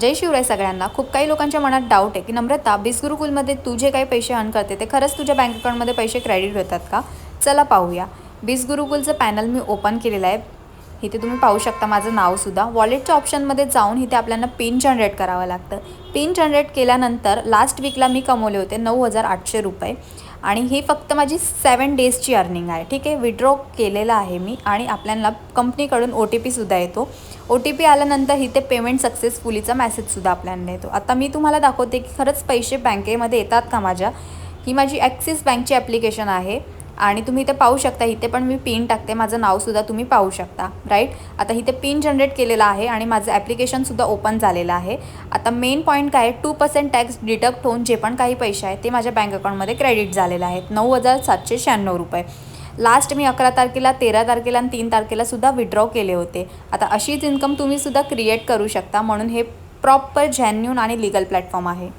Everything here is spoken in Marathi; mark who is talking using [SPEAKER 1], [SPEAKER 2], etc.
[SPEAKER 1] जय शिवराय सगळ्यांना. खूप काही लोकांच्या मनात डाऊट आहे की नम्रता, बिस गुरुकुलमध्ये तू जे काही पैसे अर्न करते ते खरंच तुझ्या बँक अकाउंटमध्ये पैसे क्रेडिट होतात का? चला पाहूया. बिस गुरुकुलचं पॅनल मी ओपन केलेलं आहे. इथे तुम्ही पाहू शकता माझं नावसुद्धा. वॉलेटच्या ऑप्शनमध्ये जाऊन इथे आपल्याला पिन जनरेट करावं लागतं. पिन जनरेट केल्यानंतर लास्ट वीकला मी कमवले होते 9,800 रुपये आणि ही फक्त माझी 7 डेजची अर्निंग आहे. ठीक आहे, विड्रॉ केलेलं आहे मी आणि आपल्याला कंपनीकडून OTPसुद्धा येतो. OTP आल्यानंतर इथे पेमेंट सक्सेसफुलीचा मेसेजसुद्धा आपल्याला येतो. आता मी तुम्हाला दाखवते की खरंच पैसे बँकेमध्ये येतात का माझ्या. ही माझी ॲक्सिस बँकची ॲप्लिकेशन आहे आणि तुम्ही इथे पाहू शकता. इथे पण मी पिन टाकते, माझं नावसुद्धा तुम्ही पाहू शकता, राईट. आता इथे पिन जनरेट केलेलं आहे आणि माझं ॲप्लिकेशनसुद्धा ओपन झालेलं आहे. आता मेन पॉईंट काय आहे, 2% टॅक्स डिडक्ट होऊन जे पण काही पैसे आहेत ते माझ्या बँक अकाउंटमध्ये क्रेडिट झालेले आहेत, 9,796 रुपये. लास्ट मी 11 तारखेला, 13 तारखेला आणि 3 तारखेलासुद्धा विड्रॉ केले होते. आता अशीच इन्कम तुम्हीसुद्धा क्रिएट करू शकता, म्हणून हे प्रॉपर जेन्युइन आणि लीगल प्लॅटफॉर्म आहे.